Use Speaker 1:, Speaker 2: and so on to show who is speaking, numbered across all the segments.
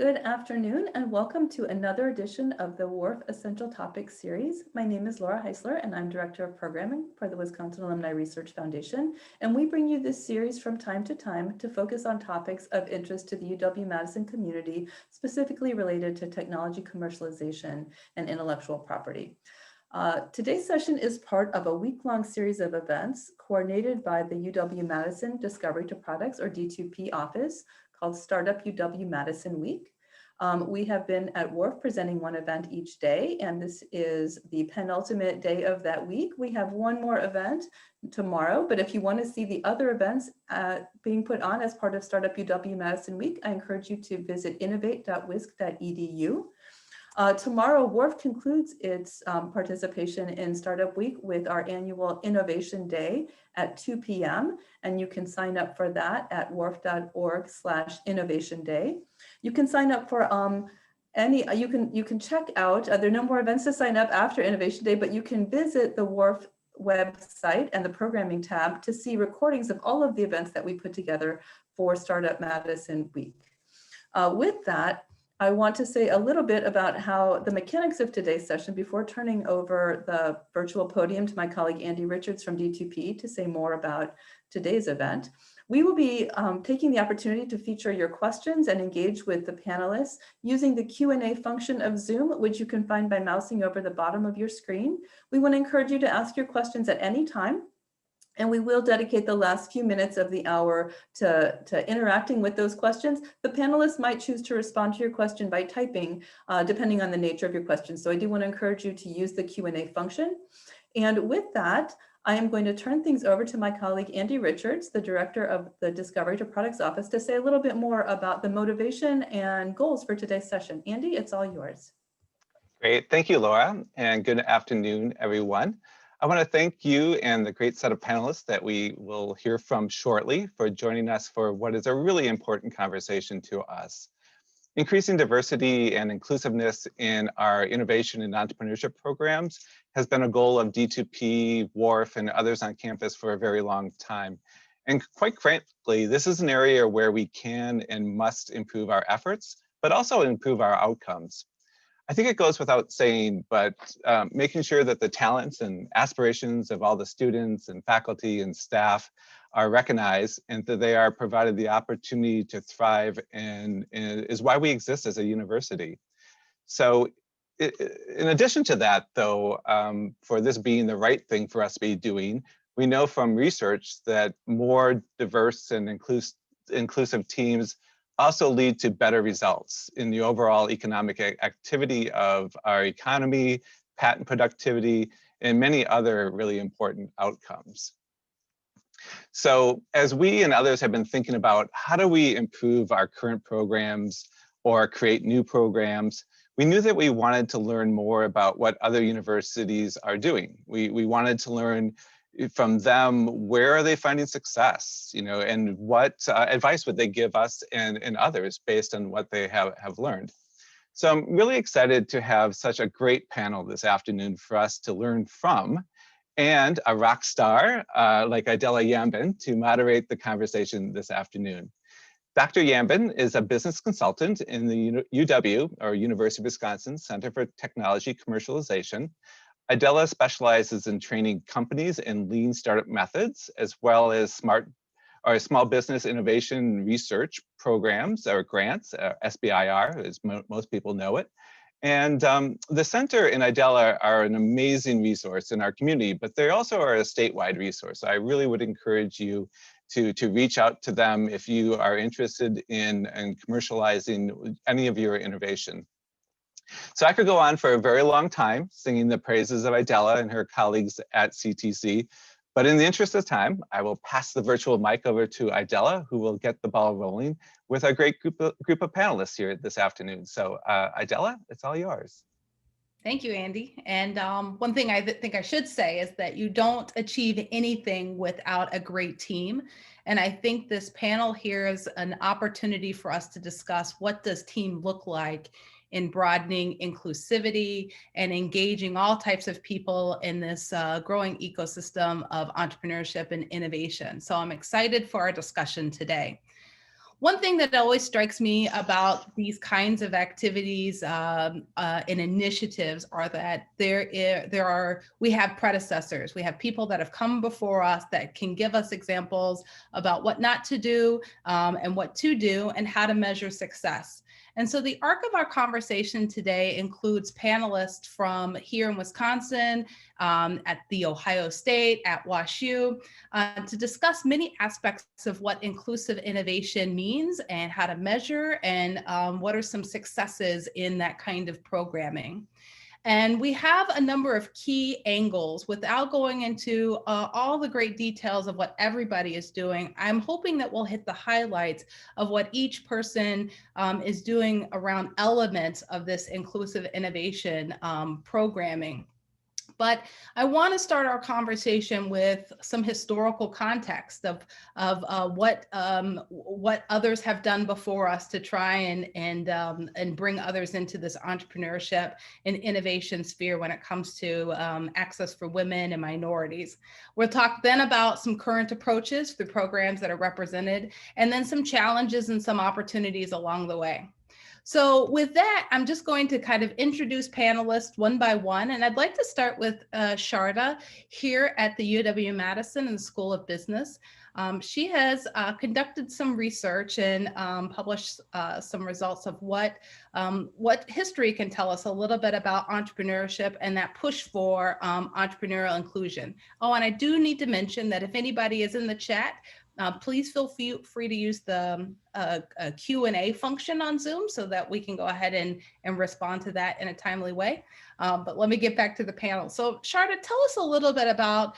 Speaker 1: Good afternoon and welcome to another edition of the WARF Essential Topics series. My name is Laura Heisler and I'm Director of Programming for the Wisconsin Alumni Research Foundation. And we bring you this series from time to focus on topics of interest to the UW-Madison community, specifically related to technology commercialization and intellectual property. Today's session is part of a week-long series of events coordinated by the UW-Madison Discovery to Products or D2P office called Startup UW-Madison Week. We have been at WARF presenting one event each day, and this is the penultimate day of that week. We have one more event tomorrow, but if you want to see the other events being put on as part of Startup UW-Madison Week, I encourage you to visit innovate.wisc.edu. Tomorrow, WARF concludes its participation in Startup Week with our annual Innovation Day at 2 p.m. And you can sign up for that at warf.org/Innovation Day. You can sign up for you can check out, there are no more events to sign up after Innovation Day, but you can visit the WARF website and the programming tab to see recordings of all of the events that we put together for Startup Madison Week. With that, I want to say a little bit about how the mechanics of today's session before turning over the virtual podium to my colleague Andy Richards from D2P to say more about today's event. We will be taking the opportunity to feature your questions and engage with the panelists using the Q&A function of Zoom, which you can find by mousing over the bottom of your screen. We want to encourage you to ask your questions at any time. And we will dedicate the last few minutes of the hour to interacting with those questions. The panelists might choose to respond to your question by typing, depending on the nature of your question. So I do want to encourage you to use the Q&A function. And with that, I am going to turn things over to my colleague, Andy Richards, the Director of the Discovery to Products Office, to say a little bit more about the motivation and goals for today's session. Andy, it's all yours.
Speaker 2: Great, thank you, Laura, and good afternoon, everyone. I want to thank you and the great set of panelists that we will hear from shortly for joining us for what is a really important conversation to us. Increasing diversity and inclusiveness in our innovation and entrepreneurship programs has been a goal of D2P, WARF, and others on campus for a very long time. And quite frankly, this is an area where we can and must improve our efforts, but also improve our outcomes. I think it goes without saying, but making sure that the talents and aspirations of all the students and faculty and staff are recognized and that they are provided the opportunity to thrive and is why we exist as a university. So in addition to that, though, for this being the right thing for us to be doing, we know from research that more diverse and inclusive teams also lead to better results in the overall economic activity of our economy, patent productivity, and many other really important outcomes. So as we and others have been thinking about how do we improve our current programs or create new programs, we knew that we wanted to learn more about what other universities are doing. We wanted to learn from them, where are they finding success, and what advice would they give us and others based on what they have learned. So I'm really excited to have such a great panel this afternoon for us to learn from, and a rock star like Idella Yamben to moderate the conversation this afternoon. Dr. Yamben is a business consultant in the UW, or University of Wisconsin, Center for Technology Commercialization. Idella specializes in training companies in lean startup methods, as well as small business innovation research programs or grants, SBIR, as most people know it. And the center in Idella are an amazing resource in our community, but they also are a statewide resource. I really would encourage you to reach out to them if you are interested in commercializing any of your innovation. So I could go on for a very long time singing the praises of Idella and her colleagues at CTC, but in the interest of time, I will pass the virtual mic over to Idella, who will get the ball rolling with a great group of panelists here this afternoon. So Idella, it's all yours.
Speaker 3: Thank you, Andy. And one thing I think I should say is that you don't achieve anything without a great team. And I think this panel here is an opportunity for us to discuss what does team look like in broadening inclusivity and engaging all types of people in this growing ecosystem of entrepreneurship and innovation. So I'm excited for our discussion today. One thing that always strikes me about these kinds of activities and initiatives are that we have predecessors. We have people that have come before us that can give us examples about what not to do and what to do and how to measure success. And so the arc of our conversation today includes panelists from here in Wisconsin, at The Ohio State, at WashU, to discuss many aspects of what inclusive innovation means and how to measure and what are some successes in that kind of programming. And we have a number of key angles. Without going into all the great details of what everybody is doing, I'm hoping that we'll hit the highlights of what each person is doing around elements of this inclusive innovation programming. But I want to start our conversation with some historical context of what others have done before us to try and bring others into this entrepreneurship and innovation sphere when it comes to access for women and minorities. We'll talk then about some current approaches through programs that are represented, and then some challenges and some opportunities along the way. So with that, I'm just going to kind of introduce panelists one by one. And I'd like to start with Sarada here at the UW-Madison in the School of Business. She has conducted some research and published some results of what history can tell us a little bit about entrepreneurship and that push for entrepreneurial inclusion. Oh, and I do need to mention that if anybody is in the chat, please feel free to use the Q&A function on Zoom so that we can go ahead and respond to that in a timely way. But let me get back to the panel. So Sarada, tell us a little bit about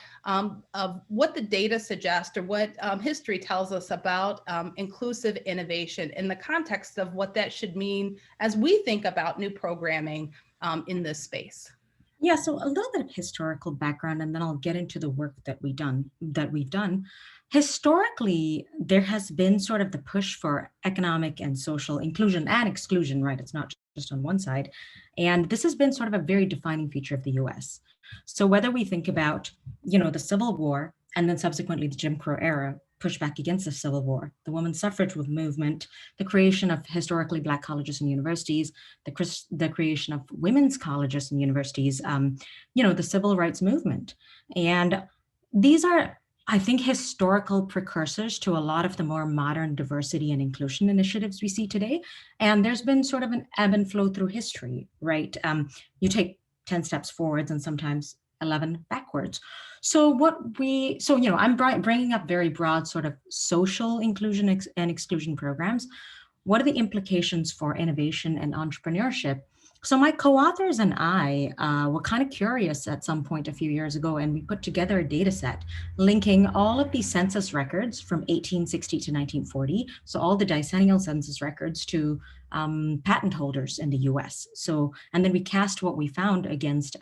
Speaker 3: what the data suggests or what history tells us about inclusive innovation in the context of what that should mean as we think about new programming in this space.
Speaker 4: Yeah, so a little bit of historical background, and then I'll get into the work that we've done. Historically, there has been sort of the push for economic and social inclusion and exclusion, right? It's not just on one side. And this has been sort of a very defining feature of the US. So whether we think about, the Civil War and then subsequently the Jim Crow era, pushback against the Civil War, the women's suffrage movement, the creation of historically Black colleges and universities, the creation of women's colleges and universities, the civil rights movement. And these are, I think, historical precursors to a lot of the more modern diversity and inclusion initiatives we see today. And there's been sort of an ebb and flow through history, right? You take 10 steps forwards and sometimes 11 backwards. So I'm bringing up very broad sort of social inclusion and exclusion programs. What are the implications for innovation and entrepreneurship? So my co-authors and I were kind of curious at some point a few years ago, and we put together a data set linking all of these census records from 1860 to 1940. So all the decennial census records to patent holders in the US. And then we cast what we found against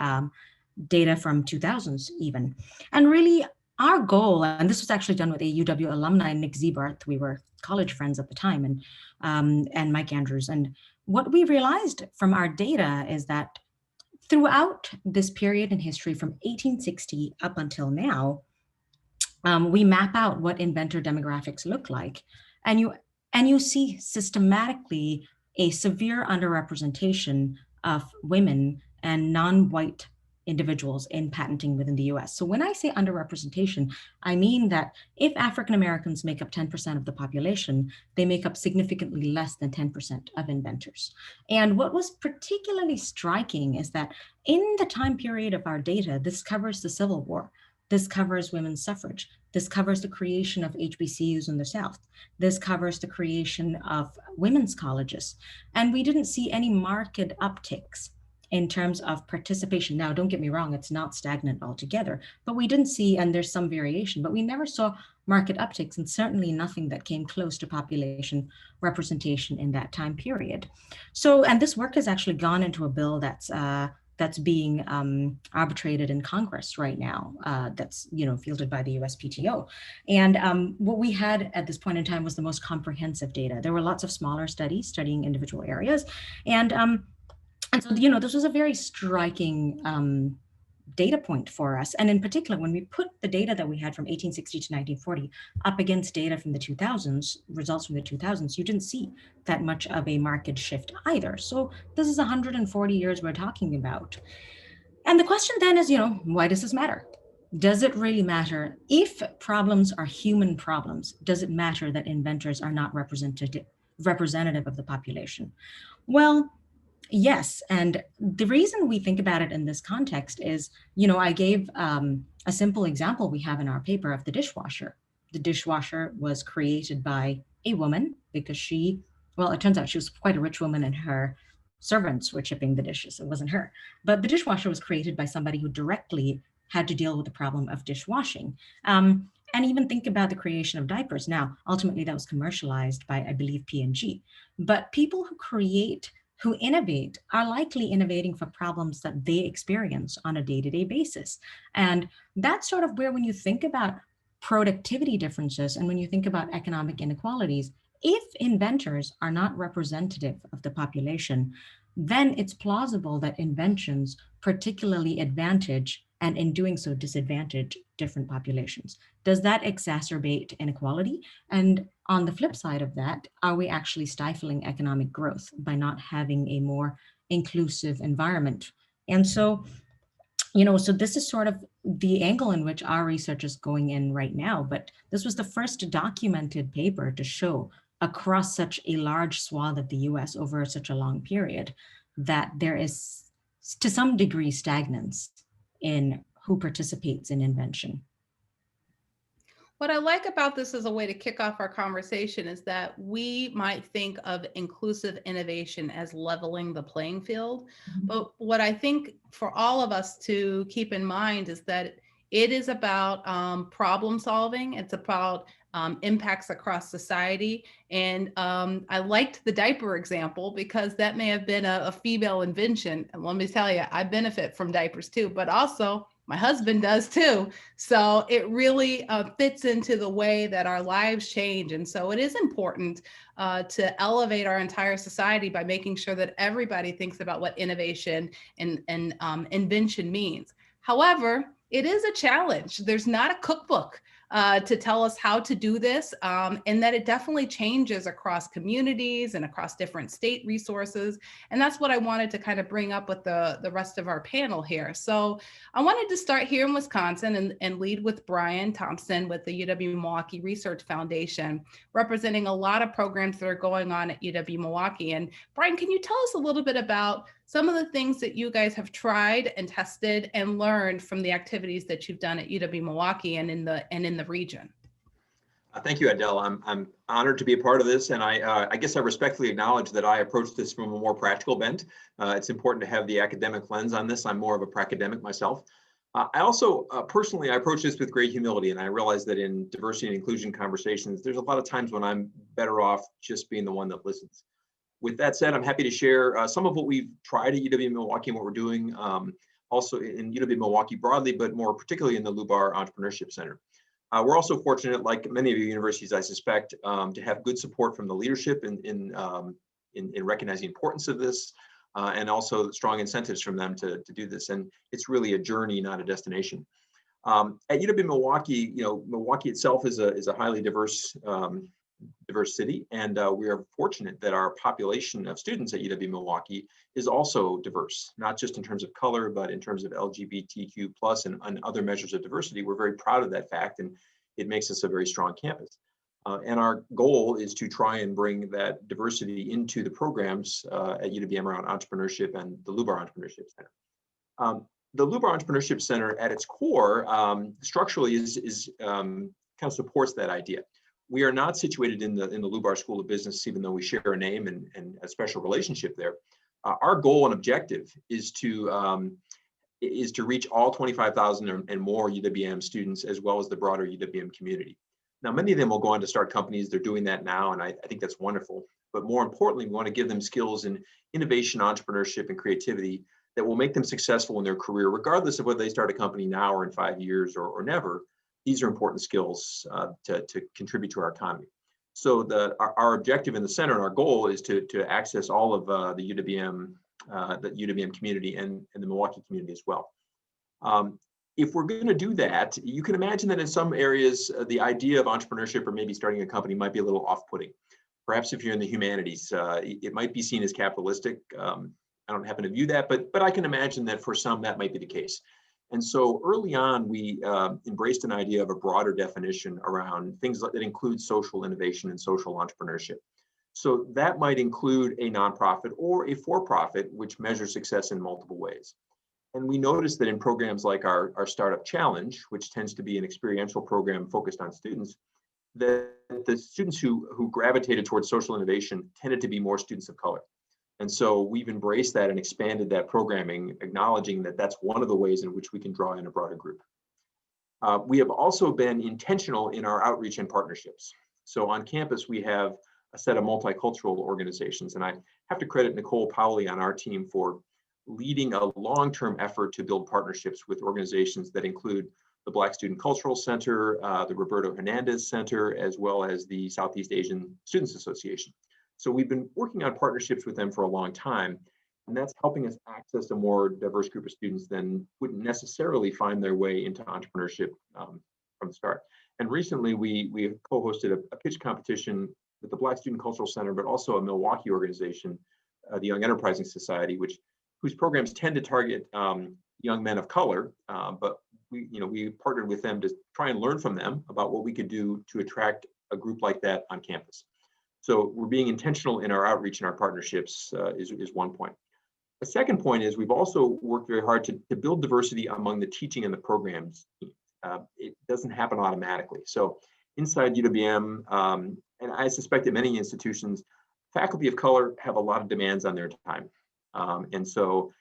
Speaker 4: data from 2000s even. And really our goal, and this was actually done with a UW alumni, Nick Zebarth, we were college friends at the time, and Mike Andrews. And what we realized from our data is that throughout this period in history from 1860 up until now, we map out what inventor demographics look like. And you see systematically a severe underrepresentation of women and non-white individuals in patenting within the US. So when I say underrepresentation, I mean that if African Americans make up 10% of the population, they make up significantly less than 10% of inventors. And what was particularly striking is that in the time period of our data, this covers the Civil War, this covers women's suffrage, this covers the creation of HBCUs in the South, this covers the creation of women's colleges, and we didn't see any marked upticks in terms of participation. Now, don't get me wrong, it's not stagnant altogether, but we didn't see, and there's some variation, but we never saw market upticks, and certainly nothing that came close to population representation in that time period. So, and this work has actually gone into a bill that's being arbitrated in Congress right now, that's fielded by the USPTO. And what we had at this point in time was the most comprehensive data. There were lots of smaller studies studying individual areas, and so, this was a very striking data point for us. And in particular, when we put the data that we had from 1860 to 1940 up against data from the 2000s, results from the 2000s, you didn't see that much of a market shift either. So this is 140 years we're talking about. And the question then is, why does this matter? Does it really matter? If problems are human problems, does it matter that inventors are not representative of the population? Well, yes. And the reason we think about it in this context is, I gave a simple example we have in our paper of the dishwasher. The dishwasher was created by a woman because it turns out she was quite a rich woman and her servants were chipping the dishes. It wasn't her. But the dishwasher was created by somebody who directly had to deal with the problem of dishwashing. And even think about the creation of diapers. Now, ultimately, that was commercialized by, I believe, P&G. But people who innovate are likely innovating for problems that they experience on a day-to-day basis. And that's sort of where, when you think about productivity differences and when you think about economic inequalities, if inventors are not representative of the population, then it's plausible that inventions particularly advantage and in doing so disadvantage different populations. Does that exacerbate inequality? And on the flip side of that, are we actually stifling economic growth by not having a more inclusive environment? And so, so this is sort of the angle in which our research is going in right now. But this was the first documented paper to show across such a large swath of the US over such a long period that there is, to some degree, stagnance in who participates in invention.
Speaker 3: What I like about this as a way to kick off our conversation is that we might think of inclusive innovation as leveling the playing field. Mm-hmm. But what I think for all of us to keep in mind is that it is about problem solving. It's about impacts across society. And I liked the diaper example because that may have been a female invention. And let me tell you, I benefit from diapers too, but also my husband does too. So it really fits into the way that our lives change. And so it is important to elevate our entire society by making sure that everybody thinks about what innovation and invention means. However, it is a challenge. There's not a cookbook to tell us how to do this, and that it definitely changes across communities and across different state resources. And that's what I wanted to kind of bring up with the rest of our panel here. So I wanted to start here in Wisconsin and lead with Brian Thompson with the UW-Milwaukee Research Foundation, representing a lot of programs that are going on at UW-Milwaukee. And Brian, can you tell us a little bit about some of the things that you guys have tried and tested and learned from the activities that you've done at UW-Milwaukee and in the region?
Speaker 5: Thank you, Idella. I'm honored to be a part of this, and I guess I respectfully acknowledge that I approach this from a more practical bent. It's important to have the academic lens on this. I'm more of a pracademic myself. I also personally, I approach this with great humility, and I realize that in diversity and inclusion conversations, there's a lot of times when I'm better off just being the one that listens. With that said, I'm happy to share some of what we've tried at UW-Milwaukee and what we're doing also in UW-Milwaukee broadly, but more particularly in the Lubar Entrepreneurship Center. We're also fortunate, like many of your universities, I suspect, to have good support from the leadership in recognizing the importance of this, and also strong incentives from them to do this. And it's really a journey, not a destination. At UW-Milwaukee, Milwaukee itself is a highly diverse city, and we are fortunate that our population of students at UW-Milwaukee is also diverse, not just in terms of color, but in terms of LGBTQ plus and other measures of diversity. We're very proud of that fact, and it makes us a very strong campus. And our goal is to try and bring that diversity into the programs at UWM around entrepreneurship and the Lubar Entrepreneurship Center. The Lubar Entrepreneurship Center at its core structurally kind of supports that idea. We are not situated in the Lubar School of Business, even though we share a name and a special relationship there. Our goal and objective is to reach all 25,000 and more UWM students, as well as the broader UWM community. Now, many of them will go on to start companies. They're doing that now, and I think that's wonderful. But more importantly, we want to give them skills in innovation, entrepreneurship, and creativity that will make them successful in their career, regardless of whether they start a company now or in 5 years or never. These are important skills to contribute to our economy. So our objective in the center and our goal is to access all of the UWM community and the Milwaukee community as well. If we're going to do that, you can imagine that in some areas, the idea of entrepreneurship or maybe starting a company might be a little off-putting. Perhaps if you're in the humanities, it might be seen as capitalistic. I don't happen to view that, but I can imagine that for some that might be the case. And so early on, we embraced an idea of a broader definition around things that include social innovation and social entrepreneurship. So that might include a nonprofit or a for-profit, which measures success in multiple ways. And we noticed that in programs like our Startup Challenge, which tends to be an experiential program focused on students, that the students who gravitated towards social innovation tended to be more students of color. And so we've embraced that and expanded that programming, acknowledging that that's one of the ways in which we can draw in a broader group. We have also been intentional in our outreach and partnerships. So on campus, we have a set of multicultural organizations, and I have to credit Nichole on our team for leading a long-term effort to build partnerships with organizations that include the Black Student Cultural Center, the Roberto Hernandez Center, as well as the Southeast Asian Students Association. So we've been working on partnerships with them for a long time, and that's helping us access a more diverse group of students than wouldn't necessarily find their way into entrepreneurship from the start. And recently, we co-hosted a pitch competition with the Black Student Cultural Center, but also a Milwaukee organization, the Young Enterprising Society, whose programs tend to target young men of color, but we partnered with them to try and learn from them about what we could do to attract a group like that on campus. So we're being intentional in our outreach and our partnerships is one point. A second point is we've also worked very hard to build diversity among the teaching and the programs. It doesn't happen automatically. So inside UWM, and I suspect at many institutions, faculty of color have a lot of demands on their time. And so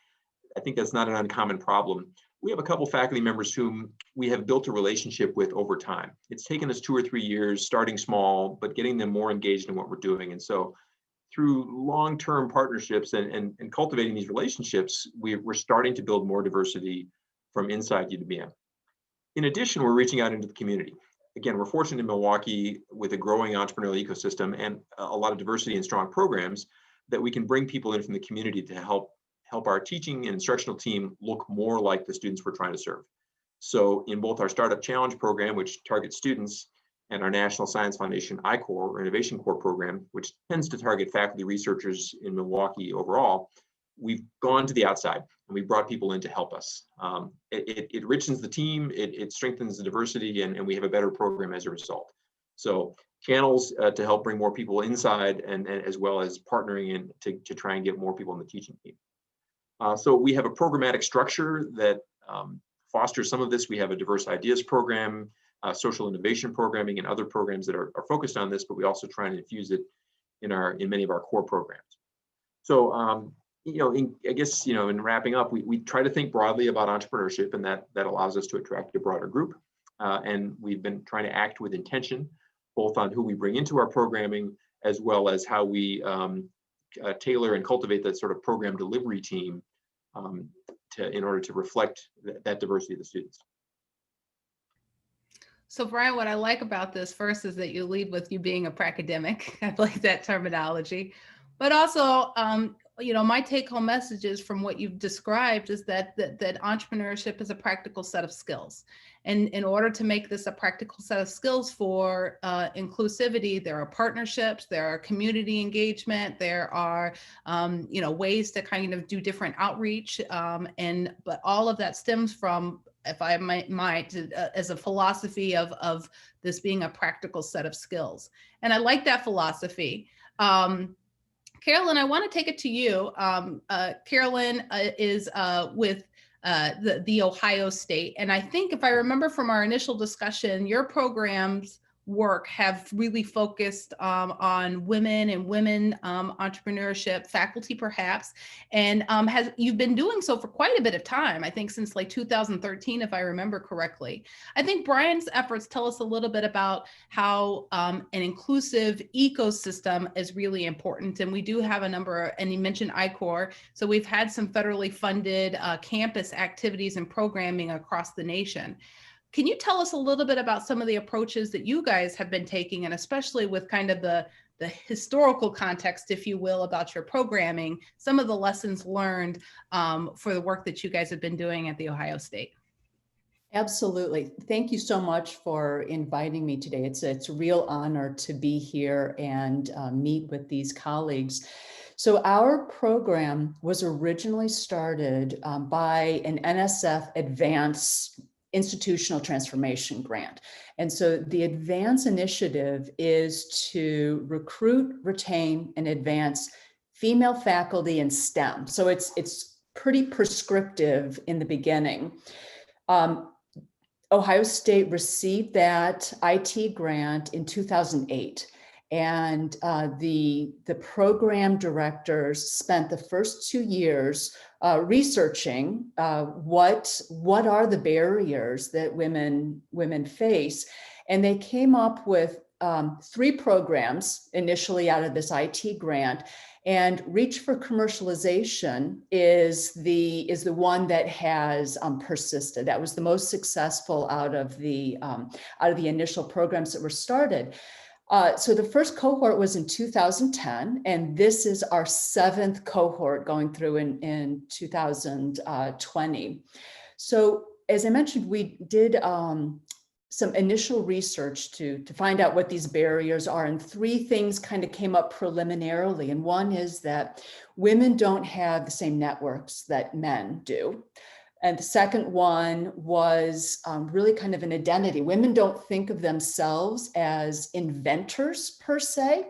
Speaker 5: I think that's not an uncommon problem. We have a couple faculty members whom we have built a relationship with over time. It's taken us 2 or 3 years, starting small, but getting them more engaged in what we're doing. And so through long-term partnerships and cultivating these relationships, we're starting to build more diversity from inside UWM. In addition, we're reaching out into the community. Again, we're fortunate in Milwaukee with a growing entrepreneurial ecosystem and a lot of diversity and strong programs that we can bring people in from the community to help our teaching and instructional team look more like the students we're trying to serve. So in both our Startup Challenge program, which targets students, and our National Science Foundation I-Corps or Innovation Corps program, which tends to target faculty researchers in Milwaukee overall, we've gone to the outside and we've brought people in to help us. It richens the team, it strengthens the diversity, and we have a better program as a result. So channels to help bring more people inside, and as well as partnering in to try and get more people in the teaching team. So we have a programmatic structure that fosters some of this. We have a diverse ideas program, social innovation programming, and other programs that are focused on this, but we also try and infuse it in many of our core programs. So I guess in wrapping up, we try to think broadly about entrepreneurship, and that allows us to attract a broader group. And we've been trying to act with intention, both on who we bring into our programming, as well as how we tailor and cultivate that sort of program delivery team in order to reflect that diversity of the students.
Speaker 3: So Brian, what I like about this first is that you lead with you being a pracademic. I like that terminology, but also, my take-home messages from what you've described is that entrepreneurship is a practical set of skills. And in order to make this a practical set of skills for inclusivity, there are partnerships, there are community engagement, there are, ways to kind of do different outreach. But all of that stems from, if I might, as a philosophy of this being a practical set of skills. And I like that philosophy. Carolyn, I want to take it to you. Carolyn is with the Ohio State. And I think if I remember from our initial discussion, your programs work have really focused on women and women entrepreneurship, faculty perhaps, and you've been doing so for quite a bit of time, I think since like 2013, if I remember correctly. I think Brian's efforts tell us a little bit about how an inclusive ecosystem is really important. And we do have a number, and you mentioned I-Corps, so we've had some federally funded campus activities and programming across the nation. Can you tell us a little bit about some of the approaches that you guys have been taking, and especially with kind of the historical context, if you will, about your programming, some of the lessons learned for the work that you guys have been doing at The Ohio State?
Speaker 6: Absolutely. Thank you so much for inviting me today. It's a real honor to be here and meet with these colleagues. So our program was originally started by an NSF Advance Institutional Transformation Grant. And so the Advance initiative is to recruit, retain, and advance female faculty in STEM. So it's pretty prescriptive in the beginning. Ohio State received that IT grant in 2008. And the program directors spent the first 2 years researching what are the barriers that women face. And they came up with 3 programs initially out of this IT grant. And Reach for Commercialization is the one that has persisted. That was the most successful out of the initial programs that were started. So the first cohort was in 2010, and this is our 7th cohort going through in 2020. So as I mentioned, we did some initial research to find out what these barriers are, and 3 things kind of came up preliminarily. And one is that women don't have the same networks that men do. And the second one was really kind of an identity. Women don't think of themselves as inventors per se,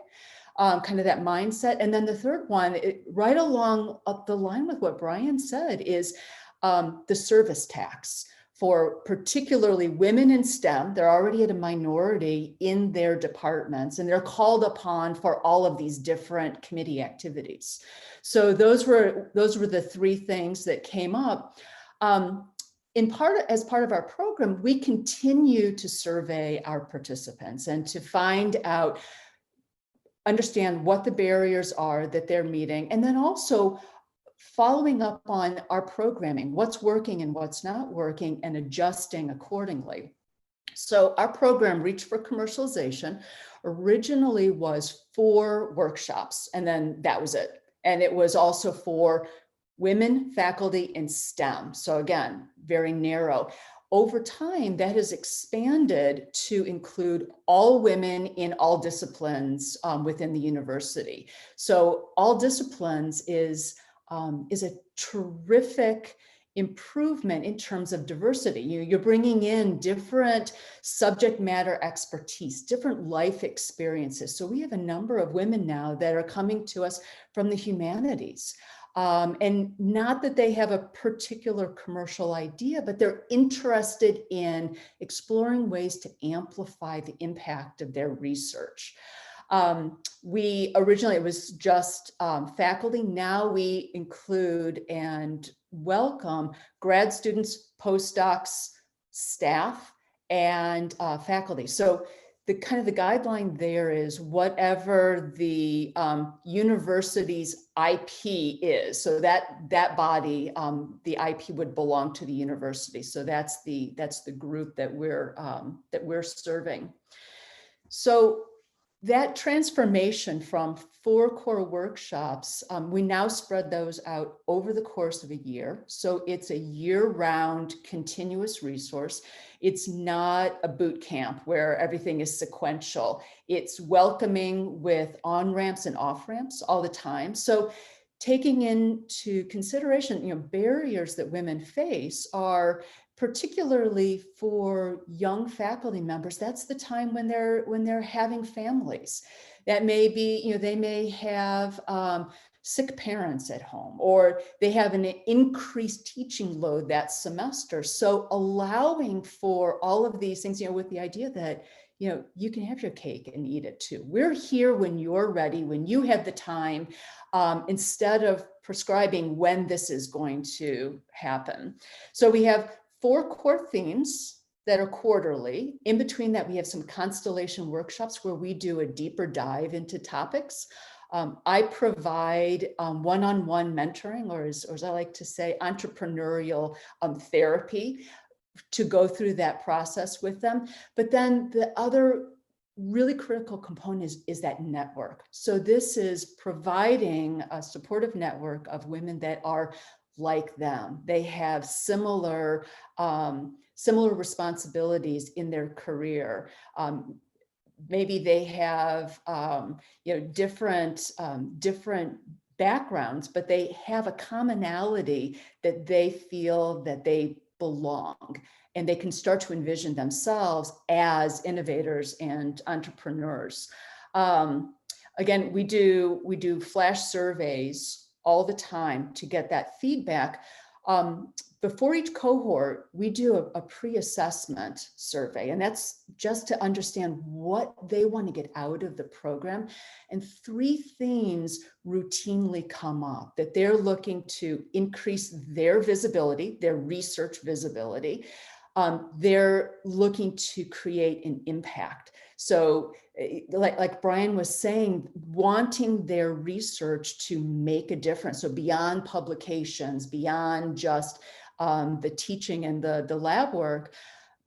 Speaker 6: kind of that mindset. And then the third one, right along up the line with what Brian said, is the service tax. For particularly women in STEM, they're already at a minority in their departments, and they're called upon for all of these different committee activities. So those were the 3 things that came up. As part of our program, we continue to survey our participants and to find out, understand what the barriers are that they're meeting, and then also following up on our programming, what's working and what's not working, and adjusting accordingly. So our program, Reach for Commercialization, originally was 4 workshops, and then that was it. And it was also for women faculty in STEM. So again, very narrow. Over time, that has expanded to include all women in all disciplines within the university. So all disciplines is a terrific improvement in terms of diversity. You're bringing in different subject matter expertise, different life experiences. So we have a number of women now that are coming to us from the humanities. And not that they have a particular commercial idea, but they're interested in exploring ways to amplify the impact of their research. We originally, it was just faculty. Now we include and welcome grad students, postdocs, staff, and faculty. So the guideline there is whatever the university's IP is. So that body, the IP would belong to the university. So that's the group that we're serving. So that transformation from 4 core workshops, we now spread those out over the course of a year. So it's a year-round continuous resource. It's not a boot camp where everything is sequential. It's welcoming with on-ramps and off-ramps all the time. So taking into consideration, barriers that women face are particularly for young faculty members. That's the time when they're having families. That may be, they may have sick parents at home, or they have an increased teaching load that semester. So allowing for all of these things, with the idea that, you can have your cake and eat it too. We're here when you're ready, when you have the time, instead of prescribing when this is going to happen. So we have 4 core themes that are quarterly. In between that, we have some constellation workshops where we do a deeper dive into topics. I provide one-on-one mentoring, or as I like to say, entrepreneurial therapy to go through that process with them. But then the other really critical component is that network. So this is providing a supportive network of women that are like them. They have similar similar responsibilities in their career. Maybe they have different backgrounds, but they have a commonality that they feel that they belong, and they can start to envision themselves as innovators and entrepreneurs. Again, we do flash surveys all the time to get that feedback. Before each cohort, we do a pre-assessment survey, and that's just to understand what they want to get out of the program. And 3 themes routinely come up that they're looking to increase their visibility, their research visibility. They're looking to create an impact. So like Brian was saying, wanting their research to make a difference. So beyond publications, beyond just the teaching and the lab work.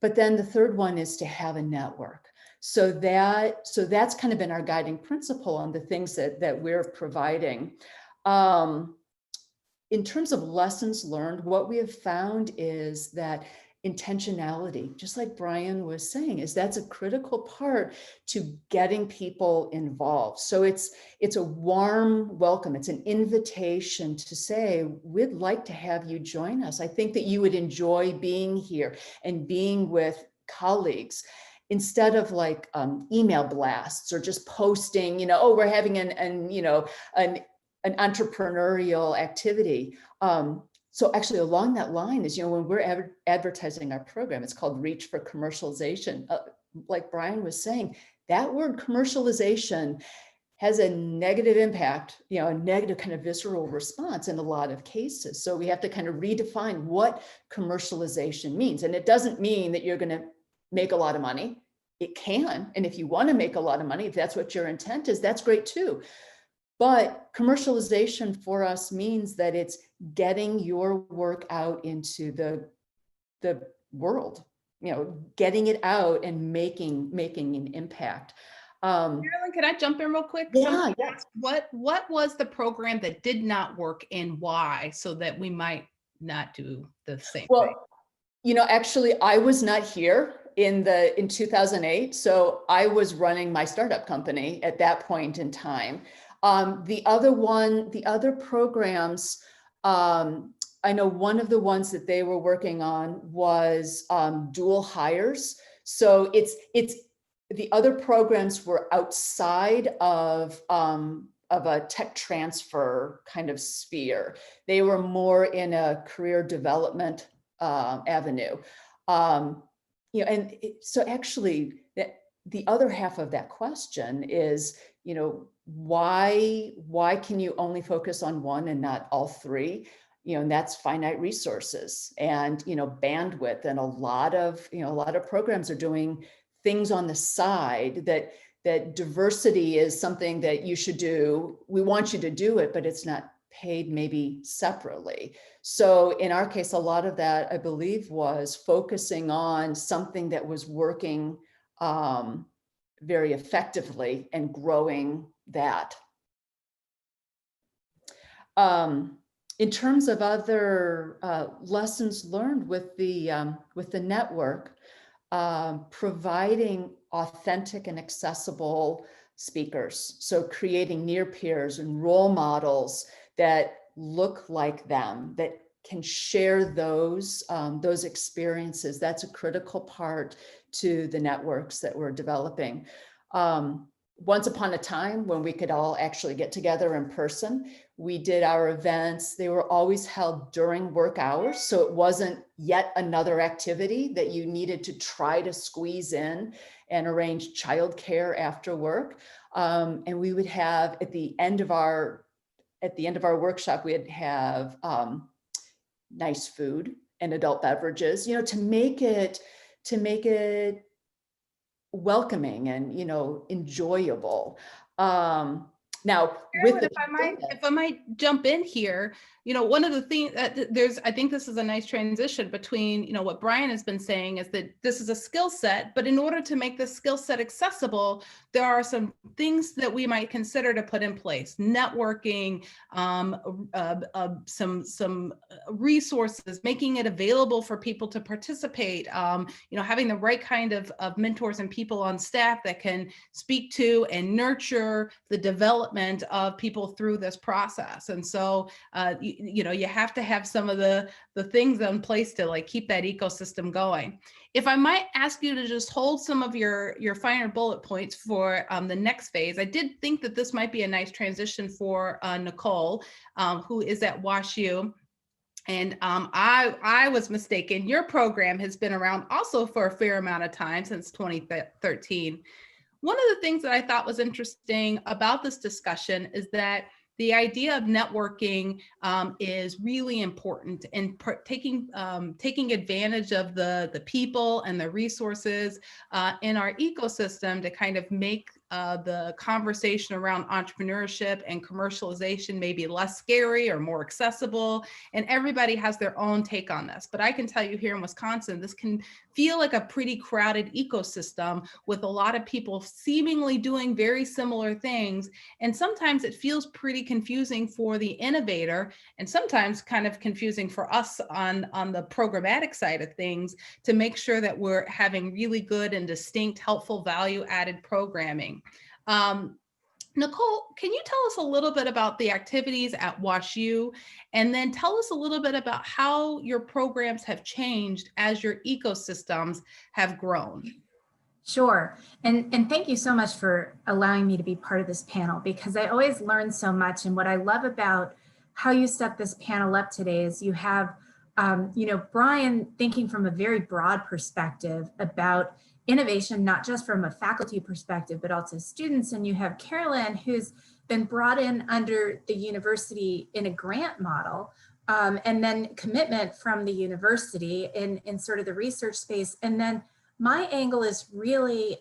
Speaker 6: But then the third one is to have a network. So that's kind of been our guiding principle on the things that we're providing. In terms of lessons learned, what we have found is that intentionality, just like Brian was saying, is that's a critical part to getting people involved. So it's a warm welcome. It's an invitation to say, we'd like to have you join us. I think that you would enjoy being here and being with colleagues, instead of like email blasts or just posting, oh, we're having an entrepreneurial activity. So actually along that line is, when we're advertising our program, it's called Reach for Commercialization. Like Brian was saying, that word commercialization has a negative impact, a negative kind of visceral response in a lot of cases. So we have to kind of redefine what commercialization means. And it doesn't mean that you're going to make a lot of money. It can. And if you want to make a lot of money, if that's what your intent is, that's great too. But commercialization for us means that it's getting your work out into the world, getting it out and making an impact.
Speaker 3: Carolyn, can I jump in real quick?
Speaker 6: Yeah.
Speaker 3: What was the program that did not work and why, so that we might not do the same thing?
Speaker 6: Actually, I was not here in 2008. So I was running my startup company at that point in time. The other programs, I know one of the ones that they were working on was dual hires. So it's the other programs were outside of a tech transfer kind of sphere. They were more in a career development avenue. So actually the other half of that question is, why can you only focus on one and not all 3? And that's finite resources and, bandwidth. And a lot of programs are doing things on the side that diversity is something that you should do. We want you to do it, but it's not paid maybe separately. So in our case, a lot of that, I believe, was focusing on something that was working very effectively and growing that. In terms of other lessons learned with the network, providing authentic and accessible speakers. So creating near peers and role models that look like them, that can share those experiences. That's a critical part to the networks that we're developing. Once upon a time, when we could all actually get together in person, we did our events. They were always held during work hours. So it wasn't yet another activity that you needed to try to squeeze in and arrange childcare after work. And we would have, at the end of our workshop, we'd have nice food and adult beverages, to make it welcoming and, enjoyable. Now,
Speaker 3: Carolyn, if I might jump in here, one of the things that I think this is a nice transition between, what Brian has been saying is that this is a skill set, but in order to make this skill set accessible, there are some things that we might consider to put in place: networking, some resources, making it available for people to participate, having the right kind of mentors and people on staff that can speak to and nurture the development of people through this process. And so, you have to have some of the things in place to like keep that ecosystem going. If I might ask you to just hold some of your finer bullet points for the next phase, I did think that this might be a nice transition for Nichole, who is at WashU. And I was mistaken. Your program has been around also for a fair amount of time, since 2013. One of the things that I thought was interesting about this discussion is that the idea of networking is really important, and taking advantage of the people and the resources in our ecosystem to kind of make the conversation around entrepreneurship and commercialization maybe less scary or more accessible. And everybody has their own take on this. But I can tell you, here in Wisconsin, this can feel like a pretty crowded ecosystem with a lot of people seemingly doing very similar things. And sometimes it feels pretty confusing for the innovator, and sometimes kind of confusing for us on the programmatic side of things, to make sure that we're having really good and distinct, helpful, value-added programming. Nichole, can you tell us a little bit about the activities at WashU, and then tell us a little bit about how your programs have changed as your ecosystems have grown?
Speaker 7: Sure. And thank you so much for allowing me to be part of this panel, because I always learn so much. And what I love about how you set this panel up today is you have, Brian thinking from a very broad perspective about innovation, not just from a faculty perspective, but also students. And you have Carolyn, who's been brought in under the university in a grant model, and then commitment from the university in sort of the research space. And then my angle is really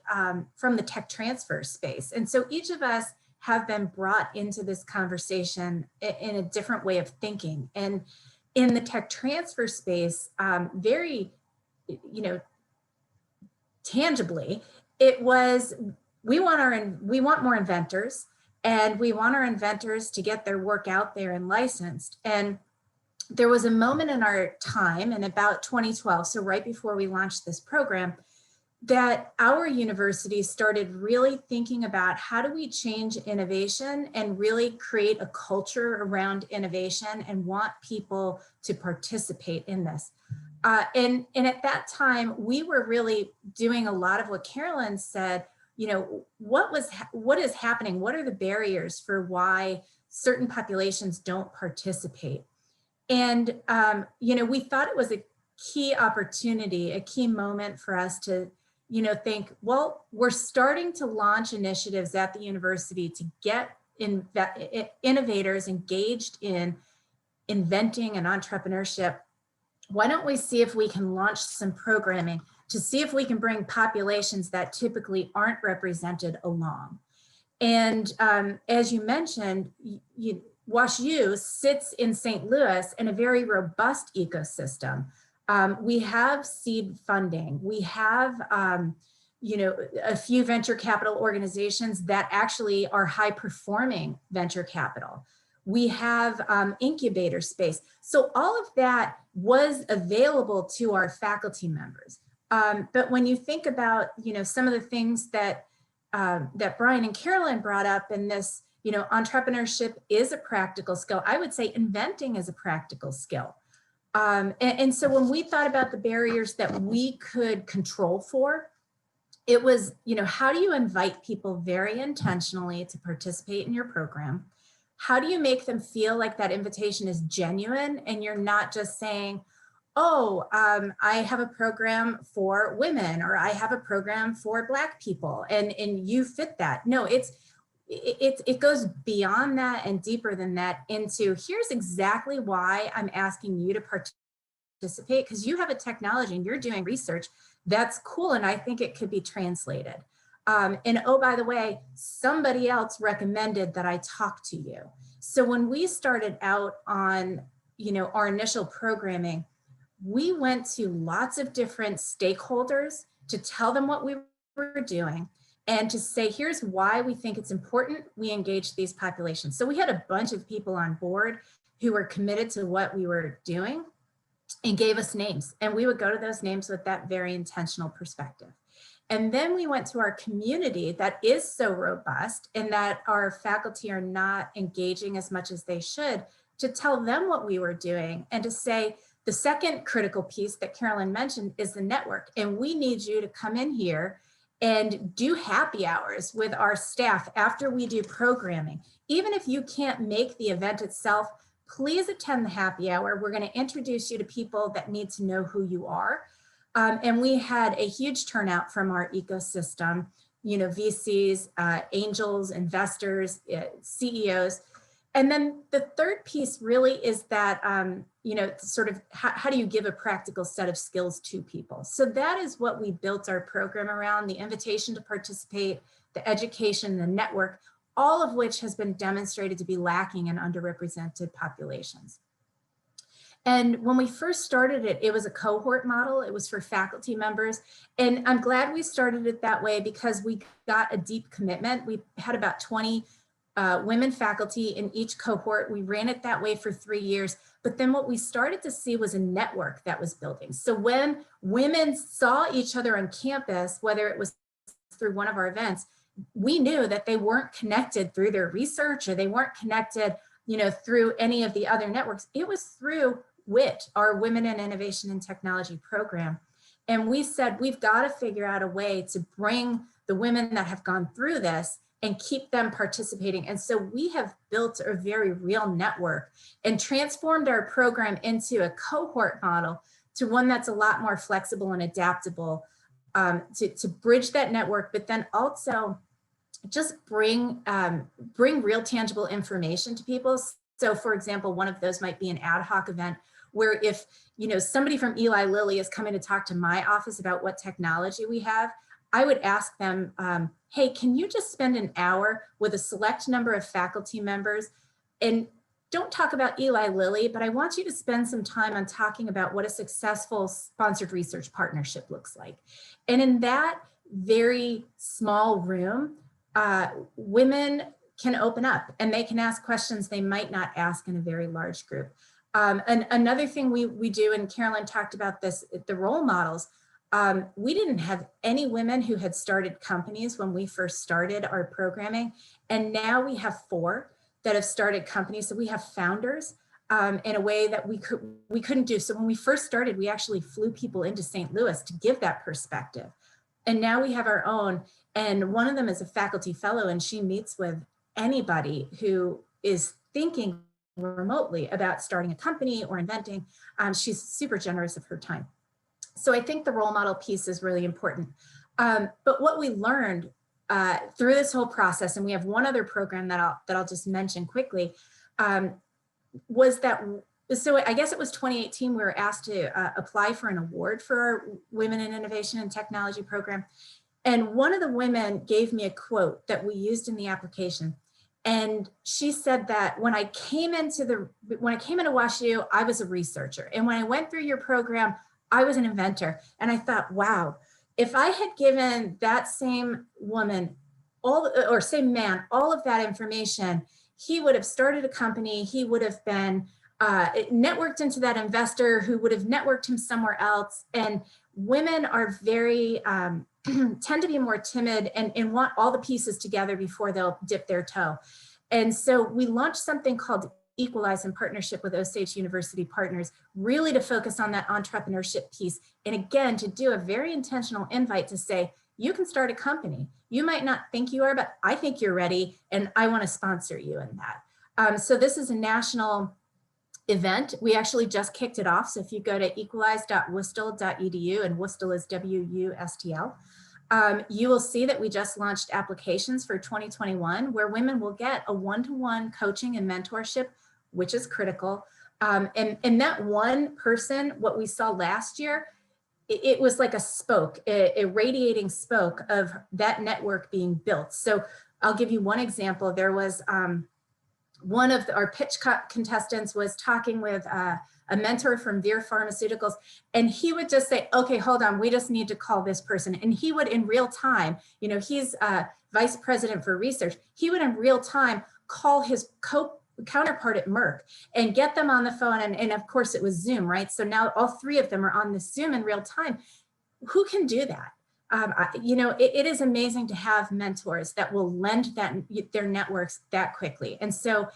Speaker 7: from the tech transfer space. And so each of us have been brought into this conversation in a different way of thinking. And in the tech transfer space, very, tangibly, it was, we want more inventors, and we want our inventors to get their work out there and licensed. And there was a moment in our time in about 2012, so right before we launched this program, that our university started really thinking about how do we change innovation and really create a culture around innovation and want people to participate in this. And at that time, we were really doing a lot of what Carolyn said, what is happening? What are the barriers for why certain populations don't participate? And, we thought it was a key opportunity, a key moment for us to, think, well, we're starting to launch initiatives at the university to get innovators engaged in inventing and entrepreneurship. Why don't we see if we can launch some programming to see if we can bring populations that typically aren't represented along? And as you mentioned, WashU sits in St. Louis in a very robust ecosystem. We have seed funding. We have, a few venture capital organizations that actually are high performing venture capital. We have incubator space. So all of that was available to our faculty members. But when you think about, some of the things that that Brian and Carolyn brought up in this, entrepreneurship is a practical skill. I would say inventing is a practical skill. And so when we thought about the barriers that we could control for, it was, how do you invite people very intentionally to participate in your program? How do you make them feel like that invitation is genuine and you're not just saying, oh, I have a program for women, or I have a program for Black people, and you fit that. No, it goes beyond that and deeper than that into here's exactly why I'm asking you to participate, because you have a technology and you're doing research that's cool and I think it could be translated. And oh, by the way, somebody else recommended that I talk to you. So when we started out on our initial programming, we went to lots of different stakeholders to tell them what we were doing and to say, here's why we think it's important we engage these populations. So we had a bunch of people on board who were committed to what we were doing and gave us names. And we would go to those names with that very intentional perspective. And then we went to our community that is so robust and that our faculty are not engaging as much as they should, to tell them what we were doing and to say, the second critical piece that Carolyn mentioned is the network. And we need you to come in here and do happy hours with our staff after we do programming. Even if you can't make the event itself, please attend the happy hour. We're going to introduce you to people that need to know who you are. And we had a huge turnout from our ecosystem, VCs, angels, investors, CEOs. And then the third piece really is that, sort of how do you give a practical set of skills to people? So that is what we built our program around: the invitation to participate, the education, the network, all of which has been demonstrated to be lacking in underrepresented populations. And when we first started it, it was a cohort model. It was for faculty members. And I'm glad we started it that way because we got a deep commitment. We had about 20 women faculty in each cohort. We ran it that way for 3 years. But then what we started to see was a network that was building. So when women saw each other on campus, whether it was through one of our events, we knew that they weren't connected through their research, or they weren't connected, through any of the other networks. It was through WIT, our Women in Innovation and Technology program. And we said, we've got to figure out a way to bring the women that have gone through this and keep them participating. And so we have built a very real network and transformed our program into a cohort model to one that's a lot more flexible and adaptable, to bridge that network, but then also just bring real tangible information to people. So for example, one of those might be an ad hoc event where if somebody from Eli Lilly is coming to talk to my office about what technology we have, I would ask them, hey, can you just spend an hour with a select number of faculty members, and don't talk about Eli Lilly, but I want you to spend some time on talking about what a successful sponsored research partnership looks like. And in that very small room, women can open up and they can ask questions they might not ask in a very large group. And another thing we do, and Carolyn talked about this, the role models, we didn't have any women who had started companies when we first started our programming. And now we have 4 that have started companies. So we have founders in a way that we couldn't do. So when we first started, we actually flew people into St. Louis to give that perspective. And now we have our own. And one of them is a faculty fellow, and she meets with anybody who is thinking remotely about starting a company or inventing. She's super generous of her time. So I think the role model piece is really important. But what we learned through this whole process, and we have one other program that I'll just mention quickly, was that, so I guess it was 2018, we were asked to apply for an award for our Women in Innovation and Technology program. And one of the women gave me a quote that we used in the application. And she said that when I came into WashU, I was a researcher. And when I went through your program, I was an inventor. And I thought, wow, if I had given that same woman same man all of that information, he would have started a company. He would have been networked into that investor who would have networked him somewhere else. And women are very, tend to be more timid and want all the pieces together before they'll dip their toe. And so we launched something called Equalize in partnership with Osage University Partners, really to focus on that entrepreneurship piece. And again, to do a very intentional invite to say, you can start a company. You might not think you are, but I think you're ready, and I want to sponsor you in that. So this is a national event. We actually just kicked it off. So if you go to equalize.wustl.edu, and Wustl is W-U-S-T-L, you will see that we just launched applications for 2021, where women will get a one-to-one coaching and mentorship, which is critical. And that one person, what we saw last year, it was like a spoke, a radiating spoke of that network being built. So I'll give you one example. There was one of our pitch contestants was talking with a mentor from Vir Pharmaceuticals, and he would just say, okay, hold on, we just need to call this person. And he would in real time, you know, he's vice president for research. He would in real time call his counterpart at Merck and get them on the phone. And of course it was Zoom, right? So now all three of them are on this Zoom in real time. Who can do that? You know, it is amazing to have mentors that will lend their networks that quickly. And so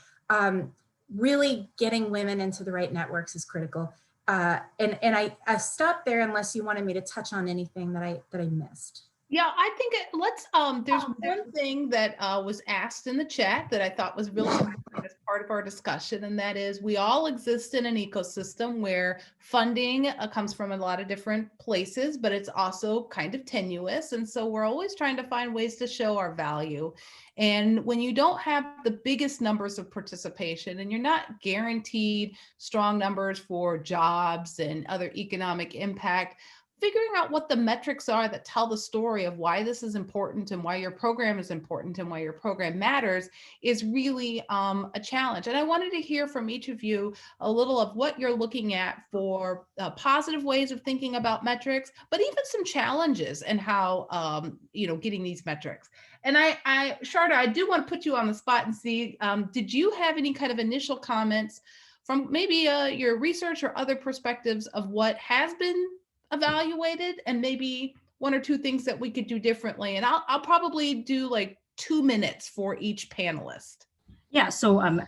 Speaker 7: really getting women into the right networks is critical. And I stopped there unless you wanted me to touch on anything that I missed.
Speaker 3: Yeah, I think let's, there's one thing that was asked in the chat that I thought was really important as part of our discussion, and that is we all exist in an ecosystem where funding comes from a lot of different places, but it's also kind of tenuous. And so we're always trying to find ways to show our value. And when you don't have the biggest numbers of participation and you're not guaranteed strong numbers for jobs and other economic impact, figuring out what the metrics are that tell the story of why this is important and why your program is important and why your program matters is really a challenge. And I wanted to hear from each of you a little of what you're looking at for positive ways of thinking about metrics, but even some challenges and how, you know, getting these metrics. And Sarada, I do want to put you on the spot and see, did you have any kind of initial comments from maybe your research or other perspectives of what has been evaluated and maybe one or two things that we could do differently? And I'll probably do like 2 minutes for each panelist.
Speaker 4: Yeah, so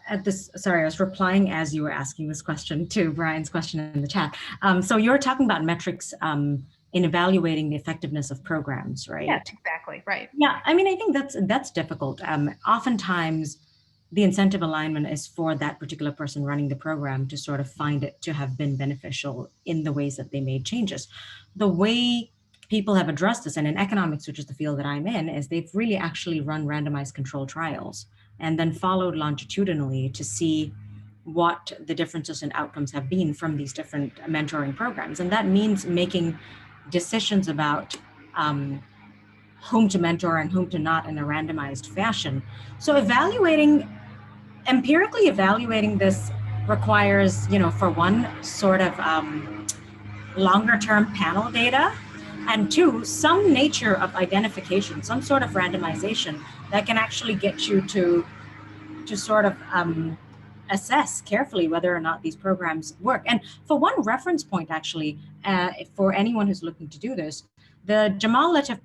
Speaker 4: sorry, I was replying as you were asking this question to Brian's question in the chat. So you're talking about metrics in evaluating the effectiveness of programs, right?
Speaker 3: Yes, exactly, right.
Speaker 4: Yeah, I mean, I think that's difficult. Oftentimes, the incentive alignment is for that particular person running the program to sort of find it to have been beneficial in the ways that they made changes. The way people have addressed this, and in economics, which is the field that I'm in, is they've really actually run randomized controlled trials and then followed longitudinally to see what the differences in outcomes have been from these different mentoring programs. And that means making decisions about whom to mentor and whom to not in a randomized fashion. So empirically evaluating this requires, you know, for one, sort of longer term panel data, and two, some nature of identification, some sort of randomization that can actually get you to sort of assess carefully whether or not these programs work. And for one reference point, actually, for anyone who's looking to do this, the Jamal Latif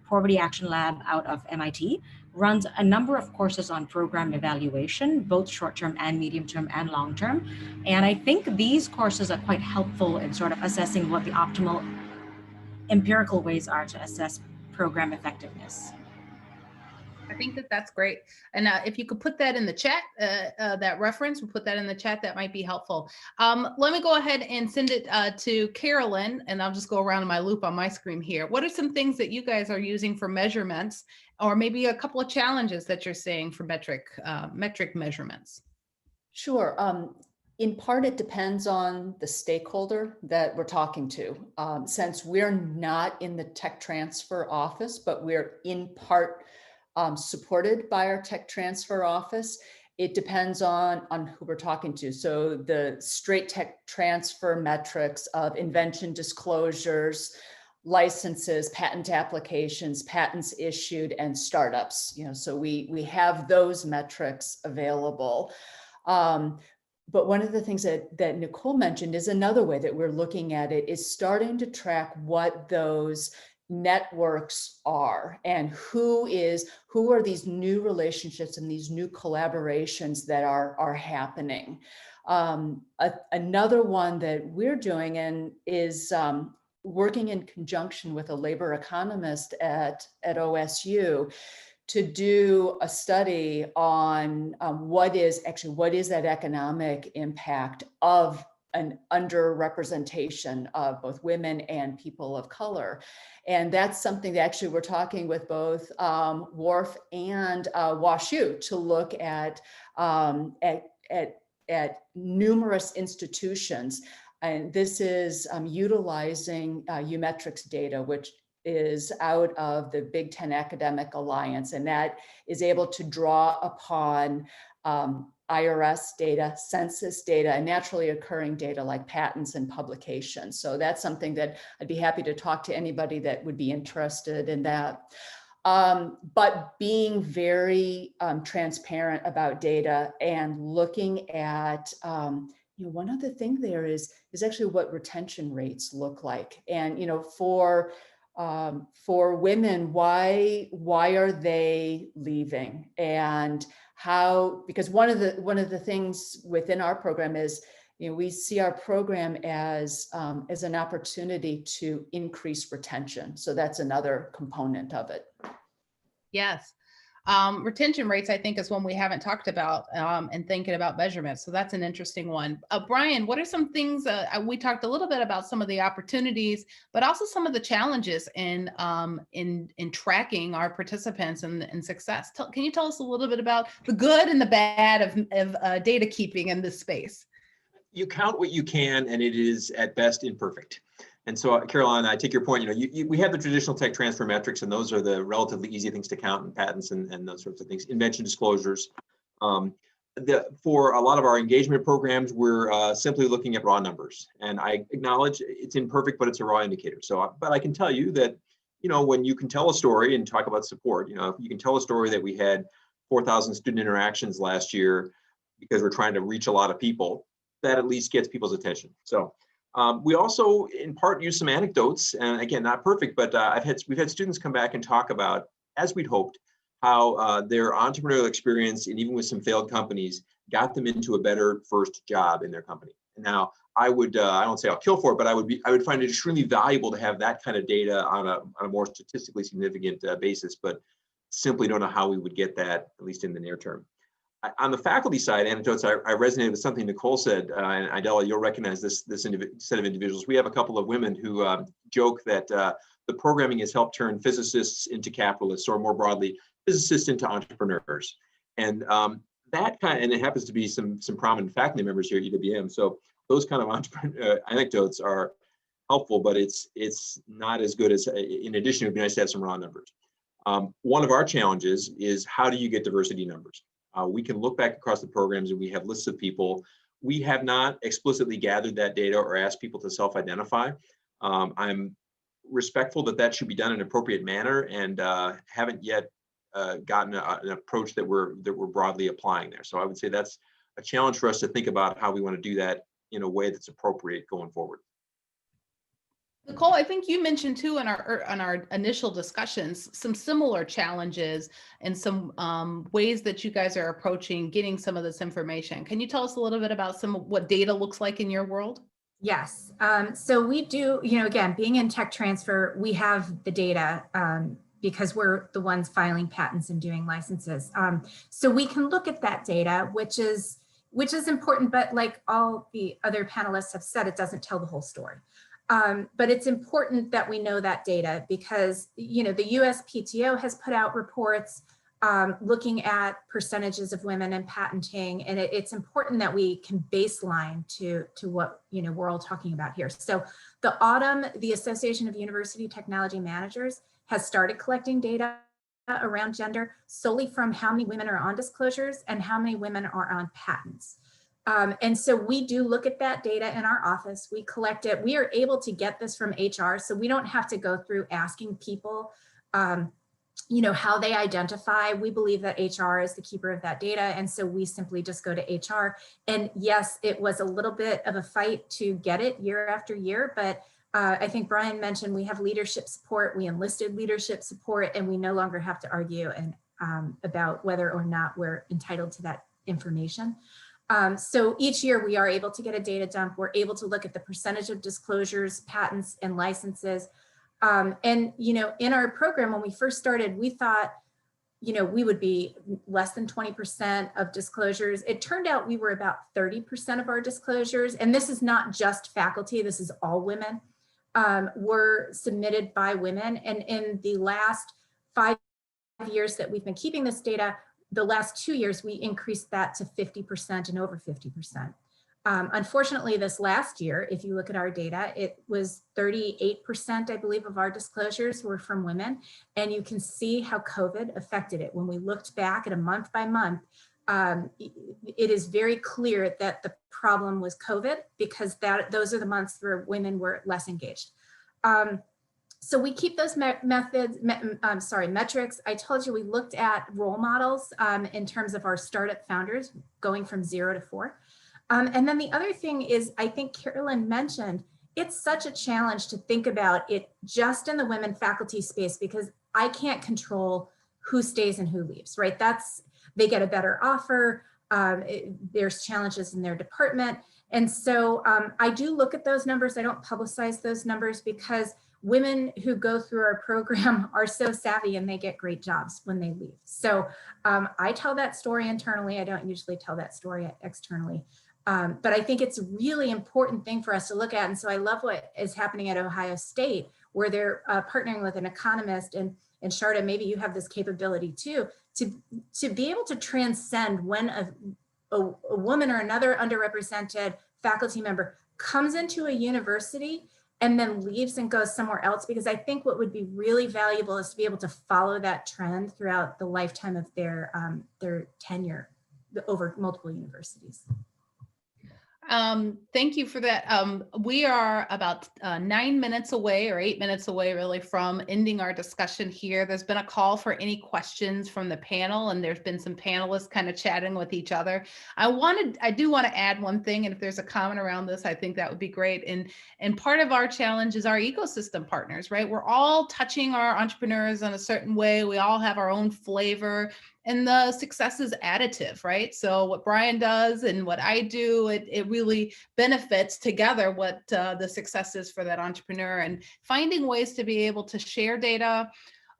Speaker 4: Poverty Action Lab out of MIT runs a number of courses on program evaluation, both short-term and medium-term and long-term. And I think these courses are quite helpful in sort of assessing what the optimal empirical ways are to assess program effectiveness.
Speaker 3: I think that's great. And if you could put that in the chat, that reference, we'll put that in the chat, that might be helpful. Let me go ahead and send it to Carolyn, and I'll just go around in my loop on my screen here. What are some things that you guys are using for measurements, or maybe a couple of challenges that you're seeing for metric measurements?
Speaker 6: Sure. In part, it depends on the stakeholder that we're talking to. Since we're not in the tech transfer office, but we're in part supported by our tech transfer office, it depends on who we're talking to. So the straight tech transfer metrics of invention disclosures, licenses, patent applications, patents issued, and startups. You know, so we have those metrics available. But one of the things that Nichole mentioned is another way that we're looking at it is starting to track what those networks are and who are these new relationships and these new collaborations that are happening. Another one that we're doing and is working in conjunction with a labor economist at OSU to do a study on what is that economic impact of an underrepresentation of both women and people of color. And that's something that actually we're talking with both WARF and WashU to look at numerous institutions. And this is utilizing Umetrics data, which is out of the Big Ten Academic Alliance, and that is able to draw upon IRS data, census data, and naturally occurring data like patents and publications. So that's something that I'd be happy to talk to anybody that would be interested in that. But being very transparent about data and looking at, one other thing there is actually what retention rates look like. And, for women, why are they leaving? And how, because one of the things within our program is, we see our program as an opportunity to increase retention. So that's another component of it.
Speaker 3: Yes. Retention rates, I think, is one we haven't talked about and thinking about measurements. So that's an interesting one. Brian, what are some things, we talked a little bit about some of the opportunities, but also some of the challenges in tracking our participants and success. Can you tell us a little bit about the good and the bad of data keeping in this space?
Speaker 5: You count what you can, and it is at best imperfect. And so, Caroline, I take your point. We have the traditional tech transfer metrics, and those are the relatively easy things to count, and patents and those sorts of things. Invention disclosures. For a lot of our engagement programs, we're simply looking at raw numbers, and I acknowledge it's imperfect, but it's a raw indicator. So, but I can tell you that, when you can tell a story and talk about support, you can tell a story that we had 4,000 student interactions last year because we're trying to reach a lot of people. That at least gets people's attention. So we also, in part, use some anecdotes, and again, not perfect, but we've had students come back and talk about, as we'd hoped, how their entrepreneurial experience, and even with some failed companies, got them into a better first job in their company. Now, I don't say I'll kill for it, but I would find it extremely valuable to have that kind of data on a more statistically significant basis, but simply don't know how we would get that, at least in the near term. On the faculty side, anecdotes, I resonated with something Nichole said, and Idella, you'll recognize this set of individuals. We have a couple of women who joke that the programming has helped turn physicists into capitalists, or more broadly, physicists into entrepreneurs. And and it happens to be some prominent faculty members here at UWM. So those kind of anecdotes are helpful, but it's not as good as, in addition, it would be nice to have some raw numbers. One of our challenges is, how do you get diversity numbers? We can look back across the programs and we have lists of people. We have not explicitly gathered that data or asked people to self-identify. I'm respectful that should be done in an appropriate manner, and haven't yet gotten an approach that we're broadly applying there. So I would say that's a challenge for us to think about how we want to do that in a way that's appropriate going forward.
Speaker 3: Nichole, I think you mentioned too in our initial discussions some similar challenges and some ways that you guys are approaching getting some of this information. Can you tell us a little bit about what data looks like in your world?
Speaker 7: Yes. So we do, again, being in tech transfer, we have the data because we're the ones filing patents and doing licenses. So we can look at that data, which is important, but like all the other panelists have said, it doesn't tell the whole story. But it's important that we know that data because, the USPTO has put out reports looking at percentages of women in patenting, and it's important that we can baseline to what, we're all talking about here. So the Association of University Technology Managers has started collecting data around gender solely from how many women are on disclosures and how many women are on patents. And so we do look at that data in our office. We collect it. We are able to get this from HR, so we don't have to go through asking people, how they identify. We believe that HR is the keeper of that data, and so we simply just go to HR. And yes, it was a little bit of a fight to get it year after year, but I think Brian mentioned we have leadership support. We enlisted leadership support, and we no longer have to argue about whether or not we're entitled to that information. So each year we are able to get a data dump. We're able to look at the percentage of disclosures, patents, and licenses. And, in our program, when we first started, we thought, we would be less than 20% of disclosures. It turned out we were about 30% of our disclosures. And this is not just faculty, this is all women, were submitted by women. And in the last 5 years that we've been keeping this data, the last 2 years, we increased that to 50% and over 50%. Unfortunately, this last year, if you look at our data, it was 38%, I believe, of our disclosures were from women. And you can see how COVID affected it. When we looked back at a month by month, it is very clear that the problem was COVID, because those are the months where women were less engaged. So we keep those metrics. I told you we looked at role models in terms of our startup founders going from 0 to 4. And then the other thing is, I think Carolyn mentioned, it's such a challenge to think about it just in the women faculty space, because I can't control who stays and who leaves, right? They get a better offer. There's challenges in their department. And so I do look at those numbers. I don't publicize those numbers because women who go through our program are so savvy and they get great jobs when they leave. So I tell that story internally. I don't usually tell that story externally. But I think it's a really important thing for us to look at. And so I love what is happening at Ohio State, where they're partnering with an economist. And Sarada, maybe you have this capability too, to be able to transcend when a woman or another underrepresented faculty member comes into a university and then leaves and goes somewhere else. Because I think what would be really valuable is to be able to follow that trend throughout the lifetime of their tenure over multiple universities.
Speaker 3: Thank you for that. We are about 9 minutes away, or 8 minutes away really, from ending our discussion here. There's been a call for any questions from the panel, and there's been some panelists kind of chatting with each other. I do want to add one thing, and if there's a comment around this, I think that would be great. And part of our challenge is our ecosystem partners, right? We're all touching our entrepreneurs in a certain way. We all have our own flavor. And the success is additive, right? So what Brian does and what I do, it really benefits together what the success is for that entrepreneur, and finding ways to be able to share data,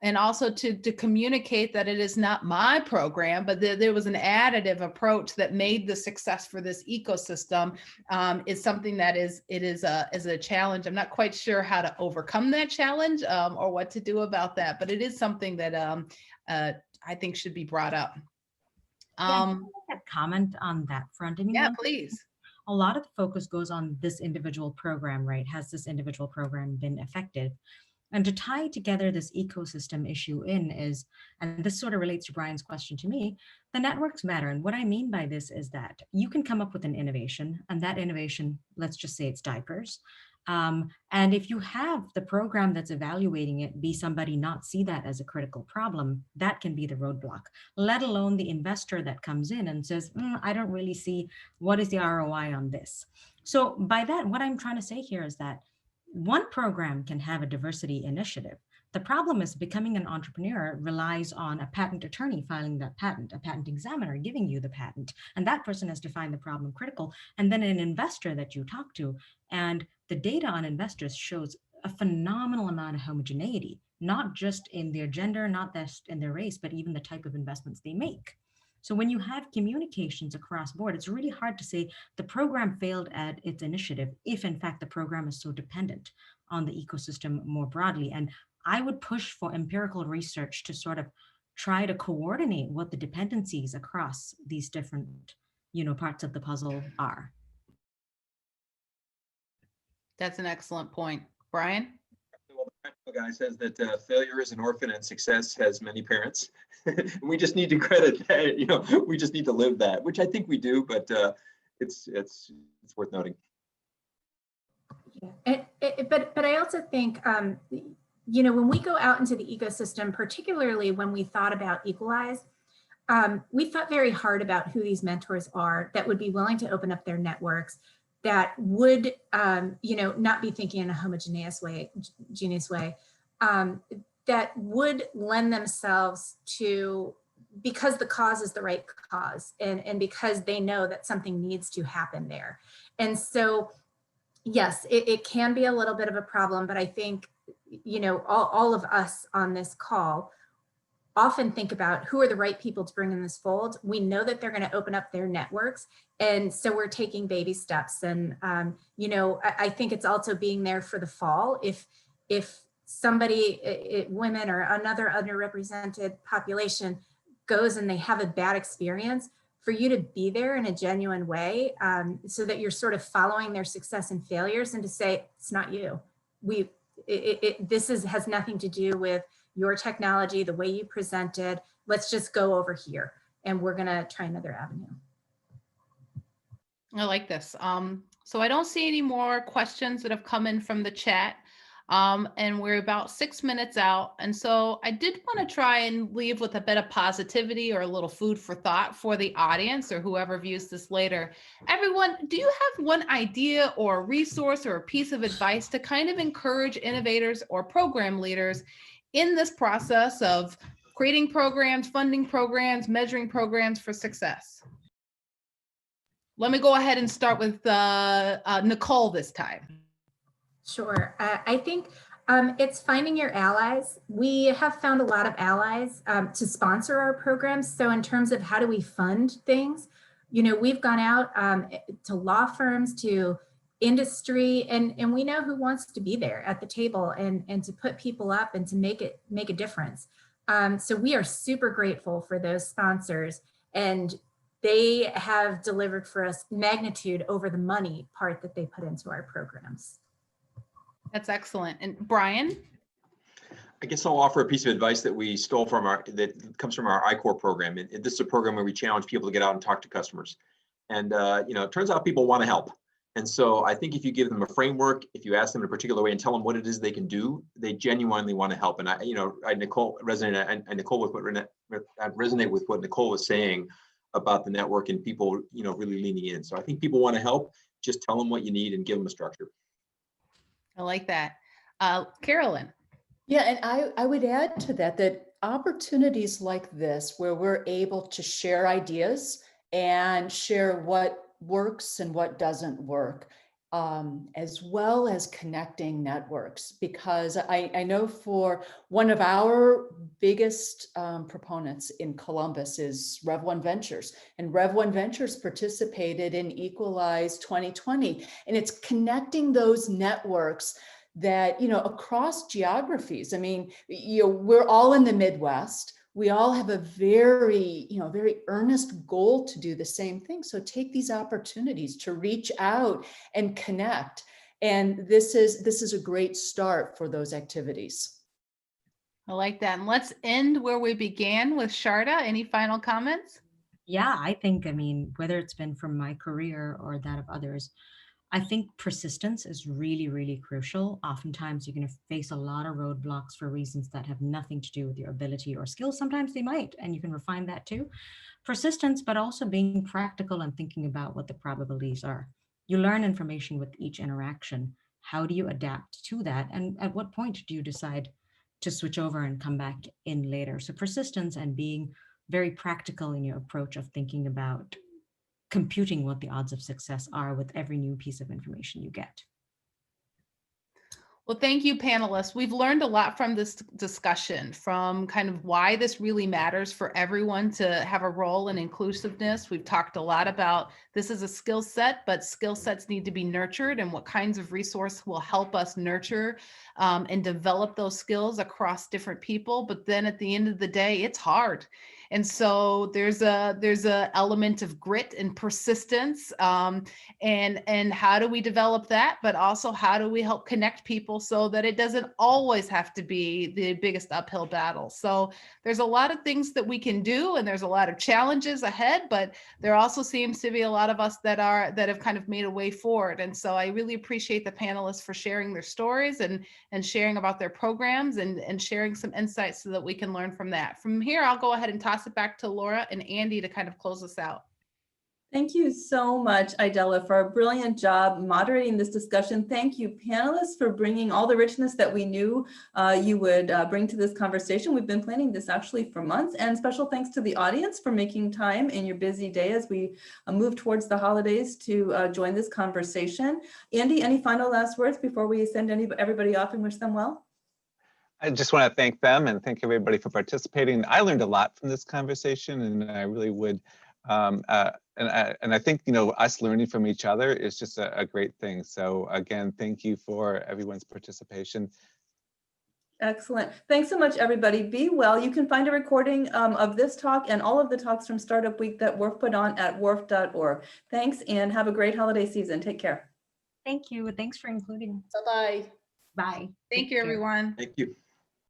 Speaker 3: and also to communicate that it is not my program, but there was an additive approach that made the success for this ecosystem, is something that is a challenge. I'm not quite sure how to overcome that challenge or what to do about that, but it is something that I think should be brought up.
Speaker 4: Comment on that front. I mean,
Speaker 3: yeah, please.
Speaker 4: A lot of the focus goes on this individual program, right? Has this individual program been effective? And to tie together this ecosystem issue is, and this sort of relates to Brian's question to me, the networks matter. And what I mean by this is that you can come up with an innovation, and that innovation, let's just say it's diapers. And if you have the program that's evaluating it be somebody not see that as a critical problem, that can be the roadblock, let alone the investor that comes in and says, I don't really see what is the ROI on this. So by that, what I'm trying to say here is that one program can have a diversity initiative. The problem is becoming an entrepreneur relies on a patent attorney filing that patent, a patent examiner giving you the patent, and that person has defined the problem critical, and then an investor that you talk to. And the data on investors shows a phenomenal amount of homogeneity, not just in their gender, not just in their race, but even the type of investments they make. So when you have communications across board, it's really hard to say the program failed at its initiative if in fact the program is so dependent on the ecosystem more broadly. And I would push for empirical research to sort of try to coordinate what the dependencies across these different, parts of the puzzle are.
Speaker 3: That's an excellent point. Brian?
Speaker 5: Well, the practical guy says that failure is an orphan and success has many parents. We just need to credit that, we just need to live that, which I think we do, but it's worth noting.
Speaker 7: Yeah. But I also think, when we go out into the ecosystem, particularly when we thought about Equalize, we thought very hard about who these mentors are that would be willing to open up their networks, that would, not be thinking in a homogeneous way, that would lend themselves to, because the cause is the right cause, and because they know that something needs to happen there. And so, yes, it can be a little bit of a problem, but I think, all of us on this call often think about who are the right people to bring in this fold. We know that they're going to open up their networks. And so we're taking baby steps. And, I think it's also being there for the fall. If somebody, women or another underrepresented population goes and they have a bad experience, for you to be there in a genuine way, so that you're sort of following their success and failures, and to say, it's not you. This has nothing to do with your technology, the way you presented. Let's just go over here. and we're going to try another avenue.
Speaker 3: I like this. So I don't see any more questions that have come in from the chat. And we're about 6 minutes out. And so I did want to try and leave with a bit of positivity or a little food for thought for the audience or whoever views this later. Everyone, do you have one idea or a resource or a piece of advice to kind of encourage innovators or program leaders in this process of creating programs, funding programs, measuring programs for success? Let me go ahead and start with Nichole this time.
Speaker 7: Sure. I think it's finding your allies. We have found a lot of allies to sponsor our programs. So in terms of how do we fund things, you know, we've gone out to law firms, to industry, and we know who wants to be there at the table and to put people up and to make a difference. So we are super grateful for those sponsors, and they have delivered for us magnitude over the money part that they put into our programs.
Speaker 3: That's excellent. And Brian?
Speaker 5: I guess I'll offer a piece of advice that we stole from that comes from our I-Corps program. And this is a program where we challenge people to get out and talk to customers. And, you know, it turns out people want to help. And so I think if you give them a framework, if you ask them in a particular way and tell them what it is they can do, they genuinely want to help. And Nichole resonate with what Nichole was saying about the network and people, you know, really leaning in. So I think people want to help. Just tell them what you need and give them a structure.
Speaker 3: I like that. Carolyn.
Speaker 6: Yeah, and I would add to that opportunities like this, where we're able to share ideas and share what works and what doesn't work, as well as connecting networks, because I know for one of our biggest proponents in Columbus is Rev1 Ventures, and Rev1 Ventures participated in Equalize 2020, and it's connecting those networks that, you know, across geographies. I mean, you know, we're all in the Midwest. We all have a very earnest goal to do the same thing. So take these opportunities to reach out and connect. And this is a great start for those activities.
Speaker 3: I like that. And let's end where we began with Sarada. Any final comments?
Speaker 4: Yeah, I think, I mean, whether it's been from my career or that of others, I think persistence is really, really crucial. Oftentimes you're going to face a lot of roadblocks for reasons that have nothing to do with your ability or skill. Sometimes they might, and you can refine that too. Persistence, but also being practical and thinking about what the probabilities are. You learn information with each interaction. How do you adapt to that? And at what point do you decide to switch over and come back in later? So persistence and being very practical in your approach of thinking about computing what the odds of success are with every new piece of information you get.
Speaker 3: Well, thank you, panelists. We've learned a lot from this discussion, from kind of why this really matters for everyone to have a role in inclusiveness. We've talked a lot about this is a skill set, but skill sets need to be nurtured, and what kinds of resource will help us nurture and develop those skills across different people. But then at the end of the day, it's hard. And so there's a element of grit and persistence, and how do we develop that? But also, how do we help connect people so that it doesn't always have to be the biggest uphill battle? So there's a lot of things that we can do, and there's a lot of challenges ahead. But there also seems to be a lot of us that have kind of made a way forward. And so I really appreciate the panelists for sharing their stories and sharing about their programs and sharing some insights so that we can learn from that. From here, I'll go ahead and toss it back to Laura and Andy to kind of close us out.
Speaker 1: Thank you so much, Idella, for a brilliant job moderating this discussion. Thank you, panelists, for bringing all the richness that we knew you would bring to this conversation. We've been planning this actually for months, and special thanks to the audience for making time in your busy day as we move towards the holidays to join this conversation. Andy, any final last words before we send everybody off and wish them well?
Speaker 2: I just want to thank them and thank everybody for participating. I learned a lot from this conversation, and I really would. And I think, you know, us learning from each other is just a great thing. So again, thank you for everyone's participation.
Speaker 1: Excellent. Thanks so much, everybody. Be well. You can find a recording of this talk and all of the talks from Startup Week that WARF put on at warf.org. Thanks, and have a great holiday season. Take care.
Speaker 4: Thank you. Thanks for including.
Speaker 6: Bye-bye.
Speaker 4: Bye.
Speaker 3: Thank you, everyone.
Speaker 5: Thank you.